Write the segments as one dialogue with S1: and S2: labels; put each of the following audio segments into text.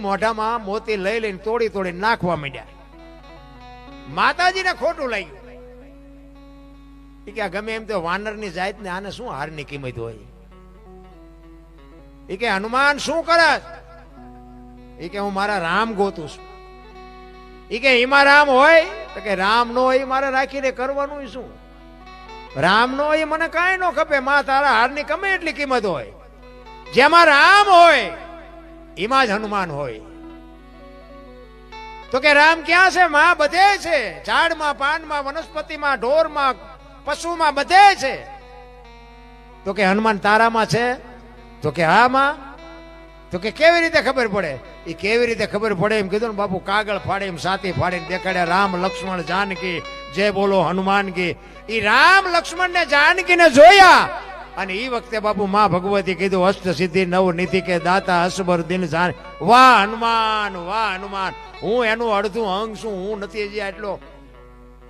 S1: મોઢામાં મોતી લઈ લઈને તોડી તોડી નાખવા માંડ્યા. માતાજીને ખોટું લાગ્યું. કે ગમે એમ તો વાનરની જાત ને આને શું હારની કિંમત હોય. કે હનુમાન શું કરે? કે હું મારા રામ ગોતું છું. કે એમાં રામ હોય તો કે રામ નો હોય મારે રાખીને કરવાનું શું? રામ નો હોય મને કાંઈ ન ખપે. માં તારા હારની ગમે એટલી કિંમત હોય, જેમાં રામ હોય એમાં જ હનુમાન હોય. તો કે રામ ક્યાં છે? માં બધે છે. ઝાડમાં, પાનમાં, વનસ્પતિમાં, ઢોરમાં, પશુમાં, બધે છે. તો કે હનુમાન તારામાં છે? તો કે હા માં. તો કે કેવી રીતે ખબર પડે? એ કેવી રીતે ખબર પડે એમ કીધું ને બાપુ. કાગળ ફાડે એમ સાથી ફાડીને દેખાડ્યા. રામ લક્ષ્મણ જાનકી જય બોલો હનુમાન કી. એ રામ લક્ષ્મણ ને જાનકી ને જોયા અને એ વખતે બાપુ માં ભગવતી કીધું અષ્ટ સિદ્ધિ નવ નીતિ કે દાતા અસબર દિન જાન. વાહ હનુમાન, વાહ હનુમાન. હું એનું અડધું અંગ છું. હું નથી હજી આટલો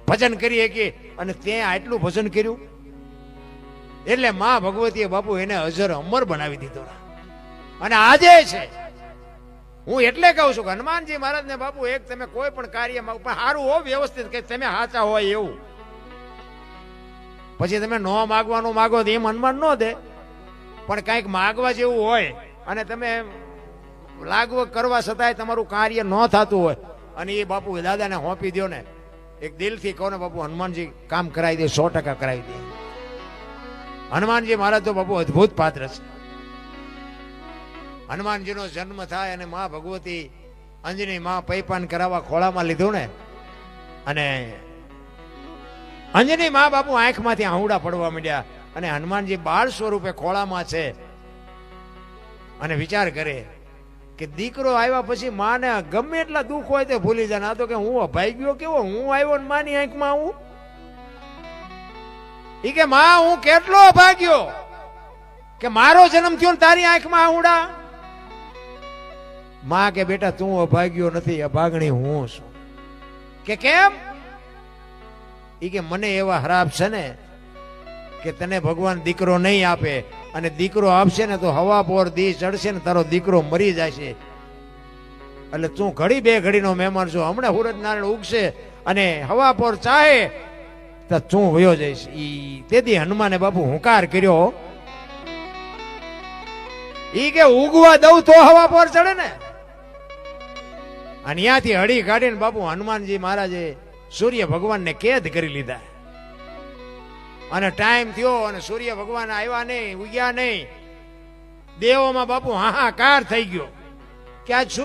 S1: ભજન કરી શકી અને તે આટલું ભજન કર્યું. એટલે માં ભગવતીએ બાપુ એને અજર અમર બનાવી દીધો. અને આજે છે. હું એટલે કહું છું કે હનુમાનજી મહારાજ ને બાપુ એક તમે કોઈ પણ કાર્યમાં સારું હો, વ્યવસ્થિત કે તમે સાચા હોય એવું. પછી તમે નો માગવાનું માગો તો એમ હનુમાન નો દે. પણ કઈક માગવા જેવું હોય અને તમે લાગવગ કરવા છતાંય તમારું કાર્ય ન થતું હોય અને એ બાપુ દાદાને હોપી દો ને, એક દિલથી કહો ને બાપુ હનુમાનજી કામ કરાવી દે, 100% કરાવી દે. હનુમાનજી મહારાજ તો બાપુ અદભુત પાત્ર છે. હનુમાનજીનો જન્મ થાય અને માં ભગવતી અંજની માં પૈપાન કરાવવા ખોળામાં લીધું ને, અને અંજની માં બાપુ આંખમાંથી આહુડા પડવા માંડ્યા અને હનુમાનજી બાળ સ્વરૂપે ખોળામાં છે અને વિચાર કરે કે દીકરો આવ્યા પછી માને ગમે એટલા દુઃખ હોય તે ભૂલી જાય. આ તો કે હું અભાઈ ગયો કેવો, હું આવ્યો ને માની આંખમાં આવું. ઈ કે માં હું કેટલો અભાગ્યો કે મારો જન્મ થયો ને તારી આંખમાં આહુડા. માં કે બેટા તું અભાગ્યો નથી, અભાગણી હું છું. કે કેમ? ઈ કે મને એવા હરાબ છે ને કે તને ભગવાન દીકરો નહીં આપે અને દીકરો આપશે ને તો હવા પોર દી ચડશે ને તારો દીકરો મરી જશે. એટલે તું ઘડી બે ઘડીનો મહેમાન છો. હમણાં સૂરજ નારાયણ ઉગશે અને હવા પોર ચાહે તો તું વયો જઈશ. ઈ તેથી હનુમાને બાપુ હુંકાર કર્યો. ઈ કે ઉગવા દઉં તો હવા પોર ચડે ને. અને ત્યાંથી હળી કાઢીને બાપુ હનુમાનજી મહારાજે સૂર્ય ભગવાનને કેદ કરી લીધા. અને ટાઈમ થયો અને સૂર્ય ભગવાન આવ્યા નહીં, ઉગ્યા નહીં. દેવોમાં બાપુ હાહાકાર થઈ ગયો કે આજ